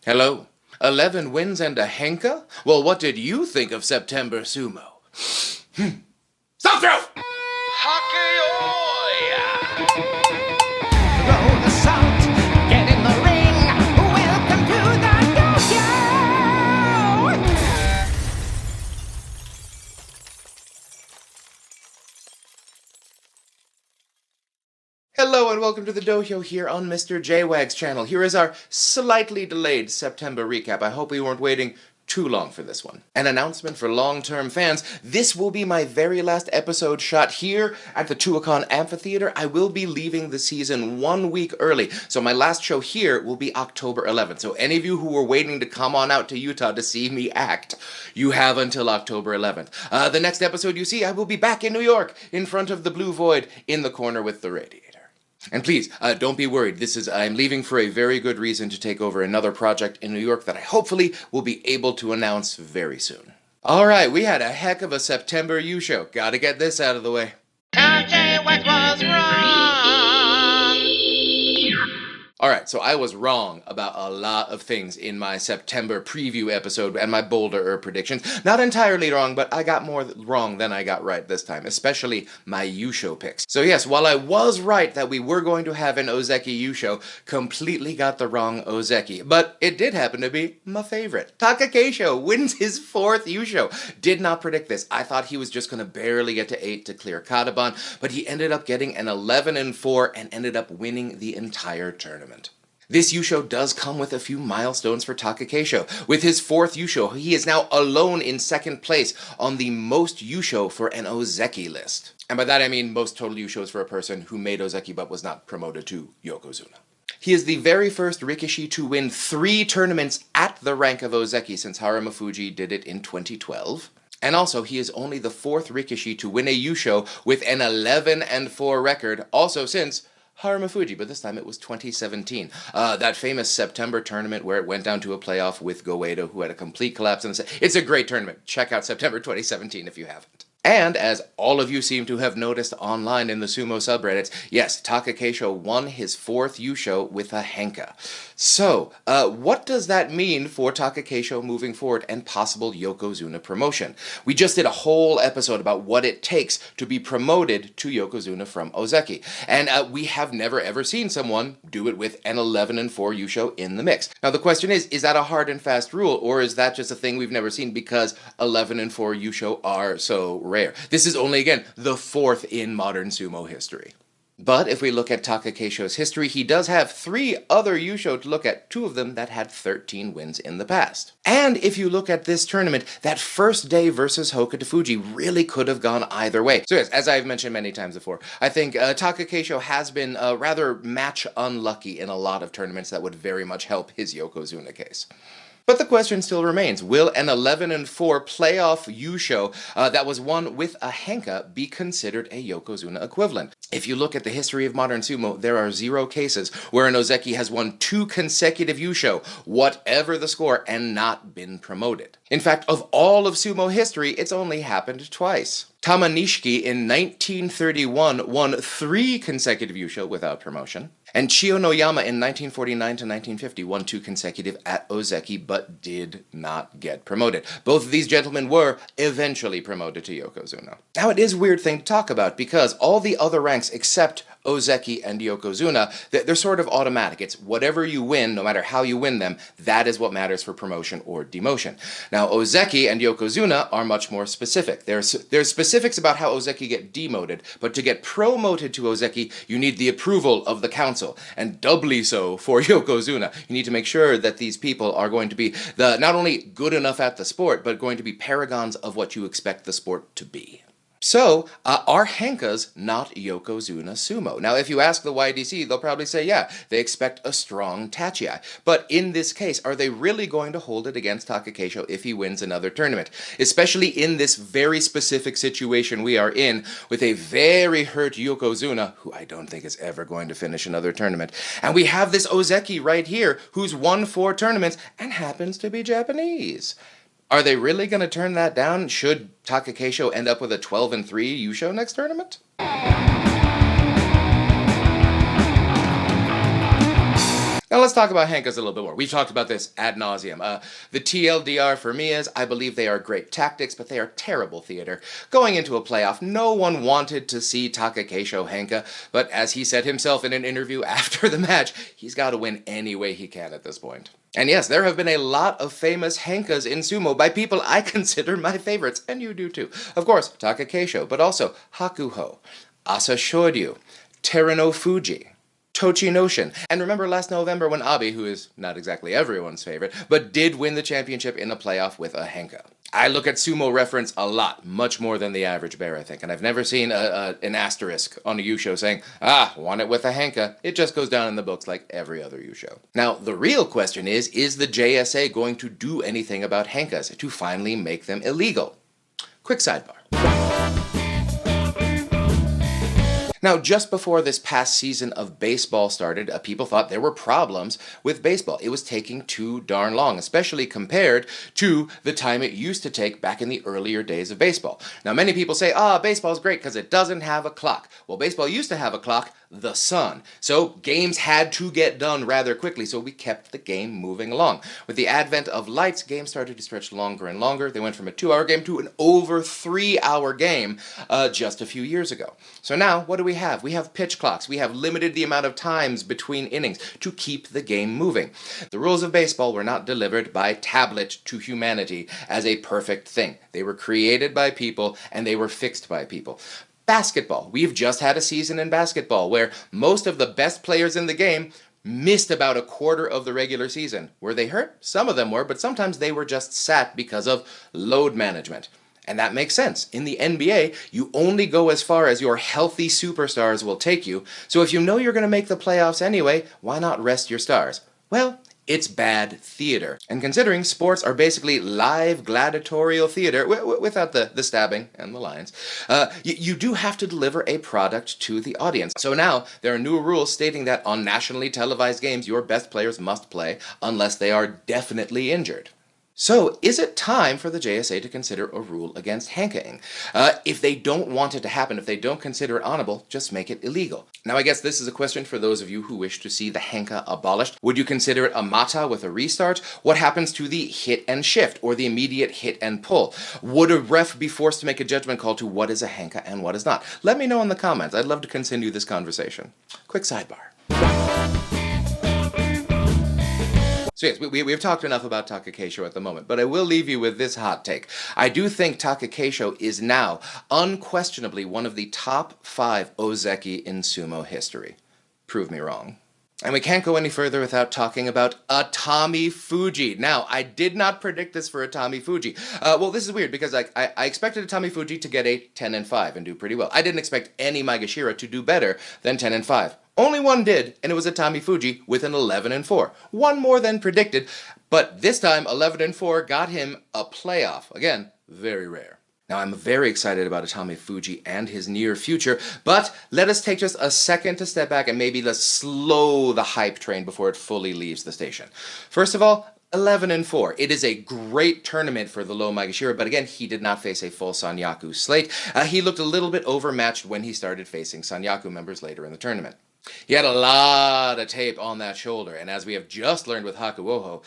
Hello. 11 wins and a henka? Well, what did you think of September Sumo? Stop throw! Roll the salt, get in the ring. Welcome to the Dohyo. Hello and welcome to the Dohyo here on MrJWags channel. Here is our slightly delayed September recap. I hope we weren't waiting too long for this one. An announcement for long-term fans. This will be my very last episode shot here at the Tuacon Amphitheater. I will be leaving the season 1 week early, so my last show here will be October 11th. So any of you who were waiting to come on out to Utah to see me act, you have until October 11th. The next episode you see, I will be back in New York, in front of the Blue Void, in the corner with the radiator. And please, don't be worried. I'm leaving for a very good reason to take over another project in New York that I hopefully will be able to announce very soon. Alright, we had a heck of a September U show. Gotta get this out of the way. JWags was wrong. Alright, so I was wrong about a lot of things in my September preview episode and my bolder predictions. Not entirely wrong, but I got more wrong than I got right this time, especially my Yusho picks. So yes, while I was right that we were going to have an Ozeki Yusho, completely got the wrong Ozeki. But it did happen to be my favorite. Takakeisho wins his 4th Yusho. Did not predict this. I thought he was just going to barely get to 8 to clear Kataban, but he ended up getting an 11-4 and ended up winning the entire tournament. This Yusho does come with a few milestones for Takakeisho. With his 4th Yusho, he is now alone in 2nd place on the most Yusho for an Ozeki list. And by that I mean most total Yushos for a person who made Ozeki but was not promoted to Yokozuna. He is the very first Rikishi to win 3 tournaments at the rank of Ozeki since Atamifuji did it in 2012. And also, he is only the 4th Rikishi to win a Yusho with an 11-4 record, also since Atamifuji, but this time it was 2017. That famous September tournament where it went down to a playoff with Goedo, who had a complete collapse. It's a great tournament. Check out September 2017 if you haven't. And, as all of you seem to have noticed online in the Sumo subreddits, yes, Takakeisho won his 4th Yusho with a henka. So, what does that mean for Takakeisho moving forward and possible Yokozuna promotion? We just did a whole episode about what it takes to be promoted to Yokozuna from Ozeki. And we have never ever seen someone do it with an 11-4 Yusho in the mix. Now the question is that a hard and fast rule, or is that just a thing we've never seen because 11-4 Yusho are so rare? This is only, again, the 4th in modern sumo history. But if we look at Takakeisho's history, he does have 3 other Yusho to look at, 2 of them that had 13 wins in the past. And if you look at this tournament, that first day versus Hokutofuji really could have gone either way. So yes, as I've mentioned many times before, I think Takakeisho has been rather match unlucky in a lot of tournaments that would very much help his Yokozuna case. But the question still remains, will an 11-4 playoff Yusho that was won with a henka be considered a Yokozuna equivalent? If you look at the history of modern sumo, there are 0 cases where an Ozeki has won 2 consecutive Yusho, whatever the score, and not been promoted. In fact, of all of sumo history, it's only happened twice. Tamanishiki in 1931 won 3 consecutive Yusho without promotion. And Chiyonoyama in 1949 to 1950 won 2 consecutive at Ozeki, but did not get promoted. Both of these gentlemen were eventually promoted to Yokozuna. Now, it is a weird thing to talk about, because all the other ranks except Ozeki and Yokozuna, they're sort of automatic. It's whatever you win, no matter how you win them, that is what matters for promotion or demotion. Now, Ozeki and Yokozuna are much more specific. There's specifics about how Ozeki get demoted, but to get promoted to Ozeki, you need the approval of the council, and doubly so for Yokozuna. You need to make sure that these people are going to be not only good enough at the sport, but going to be paragons of what you expect the sport to be. So, are henkas not Yokozuna sumo? Now, if you ask the YDC, they'll probably say, yeah, they expect a strong tachiai. But in this case, are they really going to hold it against Takakeisho if he wins another tournament? Especially in this very specific situation we are in, with a very hurt Yokozuna, who I don't think is ever going to finish another tournament. And we have this Ozeki right here, who's won 4 tournaments and happens to be Japanese. Are they really going to turn that down? Should Takakeisho end up with a 12-3 Yusho next tournament? Now let's talk about henkas a little bit more. We've talked about this ad nauseum. The TLDR for me is, I believe they are great tactics, but they are terrible theater. Going into a playoff, no one wanted to see Takakeisho henka, but as he said himself in an interview after the match, he's got to win any way he can at this point. And yes, there have been a lot of famous henkas in sumo by people I consider my favorites, and you do too. Of course, Takakeisho, but also Hakuho, Asashoryu, Terunofuji, Tochinoshin. And remember last November when Abi, who is not exactly everyone's favorite, but did win the championship in a playoff with a henka. I look at sumo reference a lot, much more than the average bear, I think, and I've never seen an asterisk on a Yusho saying, won it with a henka. It just goes down in the books like every other Yusho. Now, the real question is the JSA going to do anything about henkas to finally make them illegal? Quick sidebar. Now, just before this past season of baseball started, people thought there were problems with baseball. It was taking too darn long, especially compared to the time it used to take back in the earlier days of baseball. Now, many people say, baseball's great because it doesn't have a clock. Well, baseball used to have a clock, the sun. So games had to get done rather quickly, so we kept the game moving along. With the advent of lights, games started to stretch longer and longer. They went from a 2-hour game to an over 3-hour game just a few years ago. So now, what do we have? We have pitch clocks. We have limited the amount of times between innings to keep the game moving. The rules of baseball were not delivered by tablet to humanity as a perfect thing. They were created by people, and they were fixed by people. Basketball. We've just had a season in basketball where most of the best players in the game missed about a quarter of the regular season. Were they hurt? Some of them were, but sometimes they were just sat because of load management. And that makes sense. In the NBA, you only go as far as your healthy superstars will take you. So if you know you're going to make the playoffs anyway, why not rest your stars? Well, it's bad theater. And considering sports are basically live gladiatorial theater, without the stabbing and the lines, you do have to deliver a product to the audience. So now, there are new rules stating that on nationally televised games, your best players must play unless they are definitely injured. So, is it time for the JSA to consider a rule against henkaing? If they don't want it to happen, if they don't consider it honorable, just make it illegal. Now, I guess this is a question for those of you who wish to see the henka abolished. Would you consider it a mata with a restart? What happens to the hit and shift, or the immediate hit and pull? Would a ref be forced to make a judgment call to what is a henka and what is not? Let me know in the comments. I'd love to continue this conversation. Quick sidebar. So yes, we've talked enough about Takakeisho at the moment, but I will leave you with this hot take. I do think Takakeisho is now unquestionably one of the top 5 ozeki in sumo history. Prove me wrong. And we can't go any further without talking about Atamifuji. Now, I did not predict this for Atamifuji. Well, this is weird because I expected Atamifuji to get a 10-5 and do pretty well. I didn't expect any Maegashira to do better than 10-5. Only one did, and it was Atamifuji with an 11-4. One more than predicted, but this time 11-4 got him a playoff. Again, very rare. Now, I'm very excited about Atamifuji and his near future, but let us take just a second to step back and maybe let's slow the hype train before it fully leaves the station. First of all, 11-4. It is a great tournament for the low Maegashira, but again, he did not face a full Sanyaku slate. He looked a little bit overmatched when he started facing Sanyaku members later in the tournament. He had a lot of tape on that shoulder, and as we have just learned with Hakuoho,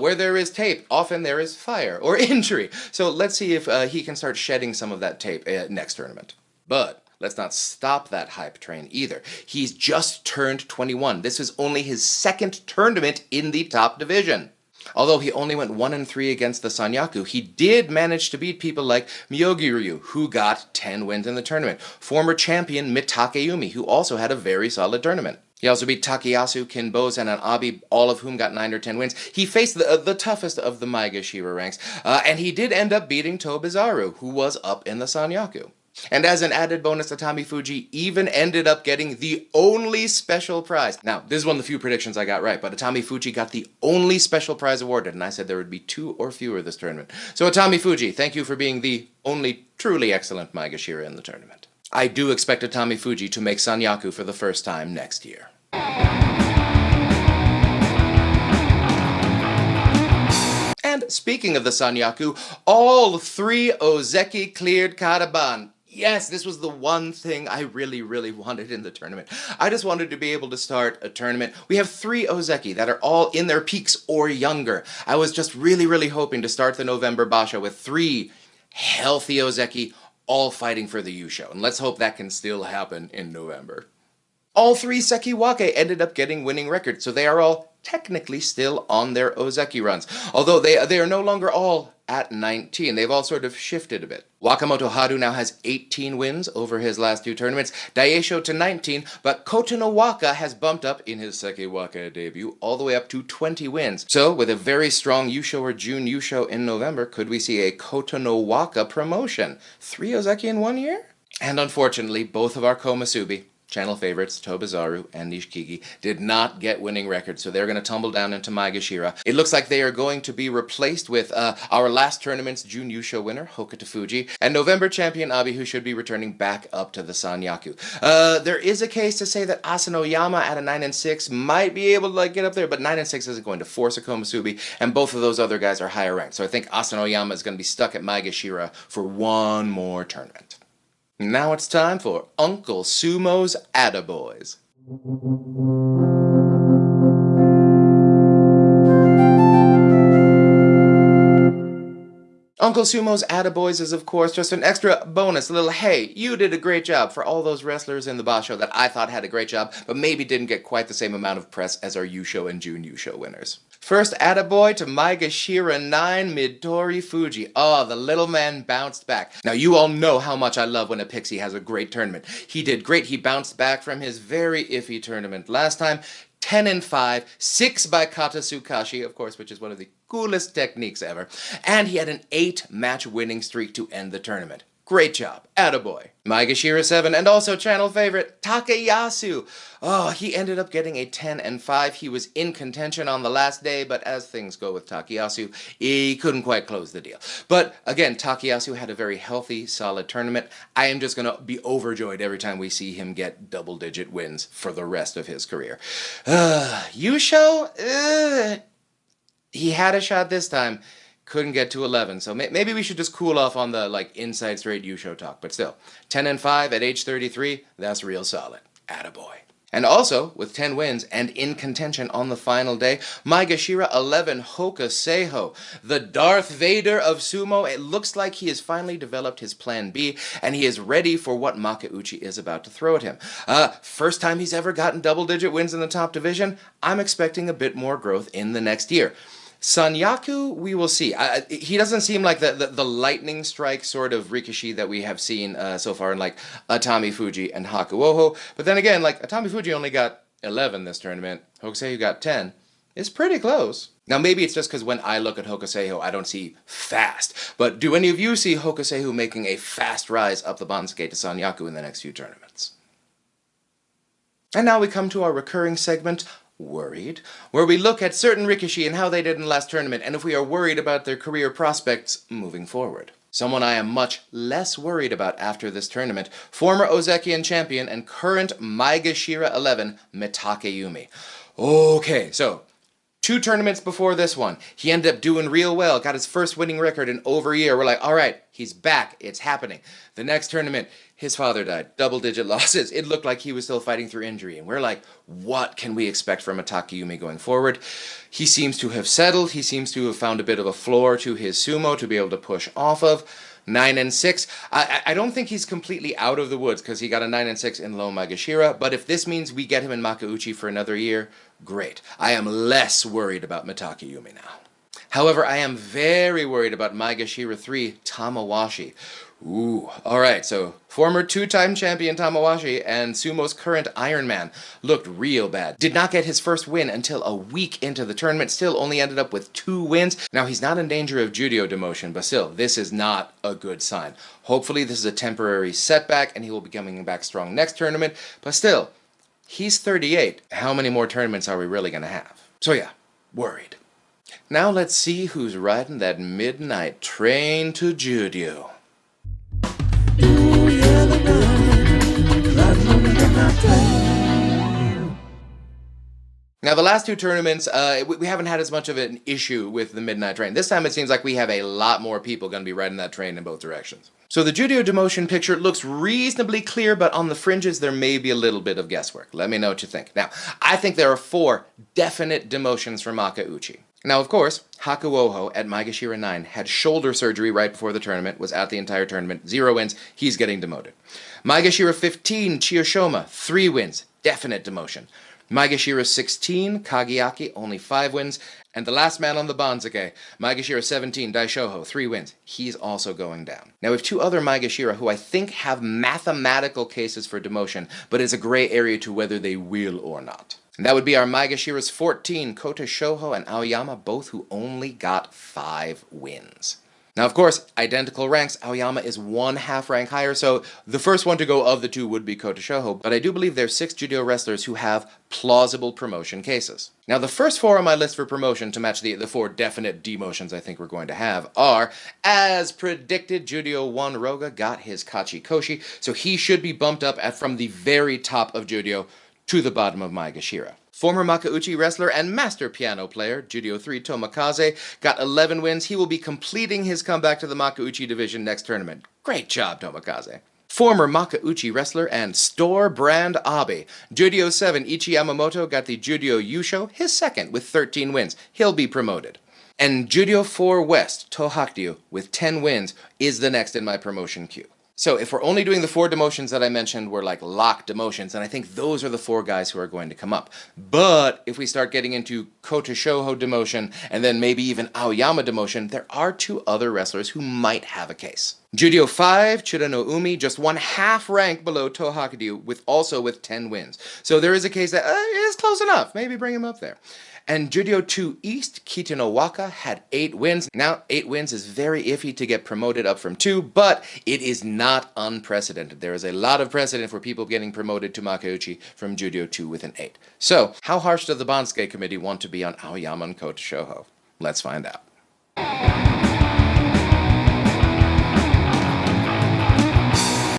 where there is tape, often there is fire or injury. So let's see if he can start shedding some of that tape next tournament. But let's not stop that hype train either. He's just turned 21. This is only his second tournament in the top division. Although he only went 1-3 against the Sanyaku, he did manage to beat people like Miyogiryu, who got 10 wins in the tournament. Former champion Mitakeyumi, who also had a very solid tournament. He also beat Takayasu, Kinbozen, and Abi, all of whom got 9 or 10 wins. He faced the toughest of the Maegashira ranks, and he did end up beating Tobizaru, who was up in the Sanyaku. And as an added bonus, Atamifuji even ended up getting the only special prize. Now, this is one of the few predictions I got right, but Atamifuji got the only special prize awarded, and I said there would be 2 or fewer this tournament. So Atamifuji, thank you for being the only truly excellent Maegashira in the tournament. I do expect Atamifuji to make Sanyaku for the first time next year. And speaking of the Sanyaku, all 3 ozeki cleared Karaban. Yes, this was the one thing I really, really wanted in the tournament. I just wanted to be able to start a tournament. We have 3 Ozeki that are all in their peaks or younger. I was just really, really hoping to start the November Basho with 3 healthy Ozeki all fighting for the Yusho. And let's hope that can still happen in November. All 3 Sekiwake ended up getting winning records, so they are all technically still on their Ozeki runs. Although they are no longer all at 19. They've all sort of shifted a bit. Wakamoto Haru now has 18 wins over his last 2 tournaments, Daisho to 19, but Kotonowaka has bumped up in his Sekiwake debut all the way up to 20 wins. So, with a very strong Yusho or June Yusho in November, could we see a Kotonowaka promotion? 3 Ozeki in 1 year? And unfortunately, both of our Komasubi, channel favorites Tobizaru and Nishikigi, did not get winning records, so they're going to tumble down into Maegashira. It looks like they are going to be replaced with our last tournament's June Yusho winner, Hokutofuji, and November champion Abi, who should be returning back up to the Sanyaku. There is a case to say that Asanoyama at a 9-6 might be able to get up there, but 9-6 isn't going to force a Komasubi, and both of those other guys are higher ranked, so I think Asanoyama is going to be stuck at Maegashira for one more tournament. Now it's time for Uncle Sumo's Attaboys. Uncle Sumo's Attaboys is, of course, just an extra bonus, a little, hey, you did a great job for all those wrestlers in the Basho that I thought had a great job, but maybe didn't get quite the same amount of press as our Yusho and June Yusho winners. First Attaboy to Maegashira 9, Midori Fuji. Oh, the little man bounced back. Now, you all know how much I love when a pixie has a great tournament. He did great. He bounced back from his very iffy tournament last time. 10-5, 6 by Kata Tsukashi, of course, which is one of the coolest techniques ever. And he had an 8-match winning streak to end the tournament. Great job. Attaboy. Maegashira 7, and also channel favorite, Takayasu. Oh, he ended up getting a 10-5. He was in contention on the last day, but as things go with Takayasu, he couldn't quite close the deal. But again, Takayasu had a very healthy, solid tournament. I am just going to be overjoyed every time we see him get double-digit wins for the rest of his career. Yusho? He had a shot this time. Couldn't get to 11, so maybe we should just cool off on the, inside straight Yusho talk. But still, 10-5 at age 33, that's real solid. Attaboy. And also, with 10 wins and in contention on the final day, Maegashira 11 Hokuseiho, the Darth Vader of sumo. It looks like he has finally developed his plan B, and he is ready for what Makauchi is about to throw at him. First time he's ever gotten double-digit wins in the top division. I'm expecting a bit more growth in the next year. Sanyaku, we will see. He doesn't seem like the lightning strike sort of Rikishi that we have seen so far in Atamifuji and Hakuoho. But then again, Atamifuji only got 11 this tournament. Hokuseiho got 10. It's pretty close. Now maybe it's just because when I look at Hokuseiho, I don't see fast. But do any of you see Hokuseiho making a fast rise up the Banzuke to Sanyaku in the next few tournaments? And now we come to our recurring segment, Worried, where we look at certain Rikishi and how they did in the last tournament, and if we are worried about their career prospects moving forward. Someone I am much less worried about after this tournament, former Ozekian champion and current Maegashira 11, Mitakeyumi. Okay, so 2 tournaments before this one, he ended up doing real well, got his first winning record in over a year. We're like, all right, he's back, it's happening. The next tournament, his father died, double-digit losses. It looked like he was still fighting through injury, and we're like, what can we expect from Mitakeyumi going forward? He seems to have settled, he seems to have found a bit of a floor to his sumo to be able to push off of. 9-6. I don't think he's completely out of the woods because he got a 9-6 in low Maegashira, but if this means we get him in Makauchi for another year, great. I am less worried about Mitakeyumi now. However, I am very worried about Maegashira 3, Tamawashi. Ooh, alright, so former 2-time champion Tamawashi and sumo's current Iron Man looked real bad. Did not get his first win until a week into the tournament, still only ended up with 2 wins. Now, he's not in danger of judo demotion, but still, this is not a good sign. Hopefully, this is a temporary setback and he will be coming back strong next tournament, but still, he's 38. How many more tournaments are we really going to have? So yeah, worried. Now let's see who's riding that midnight train to judo. Now, the last two tournaments, we haven't had as much of an issue with the midnight train. This time it seems like we have a lot more people going to be riding that train in both directions. So the Judio demotion picture looks reasonably clear, but on the fringes there may be a little bit of guesswork. Let me know what you think. Now, I think there are 4 definite demotions for Makauchi. Now, of course, Hakuoho at Maegashira 9 had shoulder surgery right before the tournament, was out the entire tournament, 0 wins, he's getting demoted. Maegashira 15, Chiyoshoma, 3 wins, definite demotion. Maegashira 16, Kageaki, only 5 wins. And the last man on the Banzuke, Maegashira 17, Daishoho, 3 wins. He's also going down. Now we have 2 other Maegashira who I think have mathematical cases for demotion, but it's a gray area to whether they will or not. And that would be our Maegashiras 14, Kota Shoho and Aoyama, both who only got 5 wins. Now, of course, identical ranks, Aoyama is 1/2 rank higher, so the first one to go of the 2 would be Kota Shoho, but I do believe there are 6 judo wrestlers who have plausible promotion cases. Now, the first 4 on my list for promotion to match the 4 definite demotions I think we're going to have are, as predicted, Judio 1 Roga got his Kachi Koshi, so he should be bumped up from the very top of Judio to the bottom of Maegashira. Former Makauchi wrestler and master piano player, Judio 3 Tomikaze, got 11 wins. He will be completing his comeback to the Makauchi division next tournament. Great job, Tomikaze. Former Makauchi wrestler and store brand Abe, Judio 7 Ichi Yamamoto got the Judio Yusho, his second, with 13 wins. He'll be promoted. And Judio 4 West, Tohakdyu, with 10 wins, is the next in my promotion queue. So if we're only doing the 4 demotions that I mentioned were like locked demotions, then I think those are the 4 guys who are going to come up. But if we start getting into Kota Shoho demotion and then maybe even Aoyama demotion, there are 2 other wrestlers who might have a case. Judio 5, Churano Umi, just 1/2 rank below Tohakdyu, with 10 wins. So there is a case that is close enough. Maybe bring him up there. And Judio 2 East, Kitanowaka, had 8 wins. Now, 8 wins is very iffy to get promoted up from 2, but it is not unprecedented. There is a lot of precedent for people getting promoted to Makauchi from Judio 2 with an 8. So, how harsh does the Banzuke committee want to be on Aoyama and Kota Shoho? Let's find out.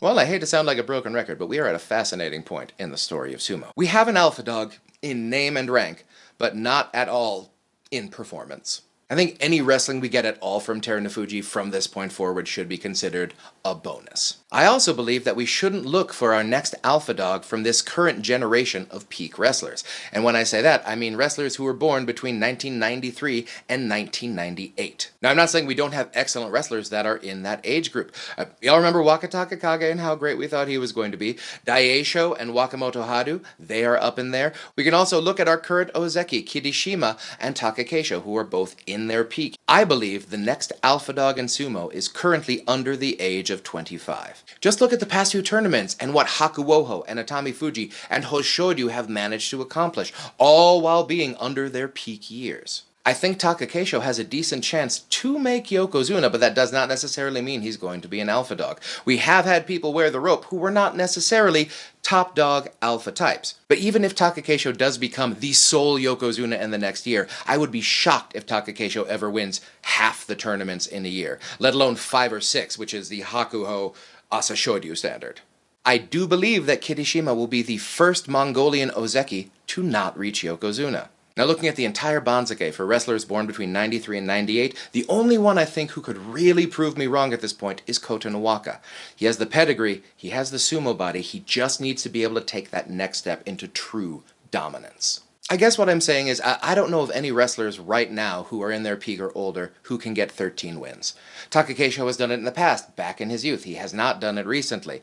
Well, I hate to sound like a broken record, but we are at a fascinating point in the story of sumo. We have an alpha dog in name and rank, but not at all in performance. I think any wrestling we get at all from Terunofuji from this point forward should be considered a bonus. I also believe that we shouldn't look for our next alpha dog from this current generation of peak wrestlers. And when I say that, I mean wrestlers who were born between 1993 and 1998. Now, I'm not saying we don't have excellent wrestlers that are in that age group. Y'all remember Wakataka Kage and how great we thought he was going to be? Daisho and Wakamoto Hadu, they are up in there. We can also look at our current Ozeki, Kirishima and Takakeisho, who are both in their peak. I believe the next alpha dog in sumo is currently under the age of 25. Just look at the past 2 tournaments and what Hakuoho and Atamifuji and Hoshoryu have managed to accomplish, all while being under their peak years. I think Takakeisho has a decent chance to make Yokozuna, but that does not necessarily mean he's going to be an alpha dog. We have had people wear the rope who were not necessarily top dog alpha types. But even if Takakeisho does become the sole Yokozuna in the next year, I would be shocked if Takakeisho ever wins half the tournaments in a year, let alone 5 or 6, which is the Hakuho Asashoryu standard. I do believe that Kirishima will be the first Mongolian Ozeki to not reach Yokozuna. Now, looking at the entire Banzuke for wrestlers born between 93 and 98, the only one I think who could really prove me wrong at this point is Kota Nowaka. He has the pedigree, he has the sumo body, he just needs to be able to take that next step into true dominance. I guess what I'm saying is I don't know of any wrestlers right now who are in their peak or older who can get 13 wins. Takakeisho has done it in the past, back in his youth. He has not done it recently.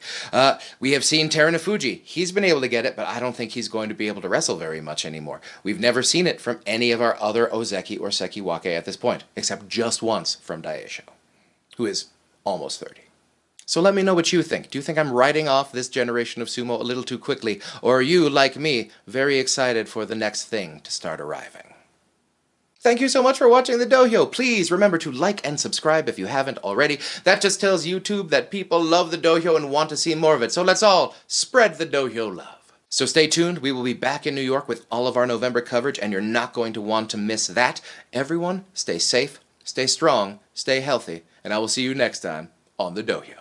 We have seen Terunofuji. He's been able to get it, but I don't think he's going to be able to wrestle very much anymore. We've never seen it from any of our other Ozeki or Sekiwake at this point, except just once from Daisho, who is almost 30. So let me know what you think. Do you think I'm writing off this generation of sumo a little too quickly, or are you, like me, very excited for the next thing to start arriving? Thank you so much for watching the Dohyo. Please remember to like and subscribe if you haven't already. That just tells YouTube that people love the Dohyo and want to see more of it. So let's all spread the Dohyo love. So stay tuned. We will be back in New York with all of our November coverage, and you're not going to want to miss that. Everyone, stay safe, stay strong, stay healthy, and I will see you next time on the Dohyo.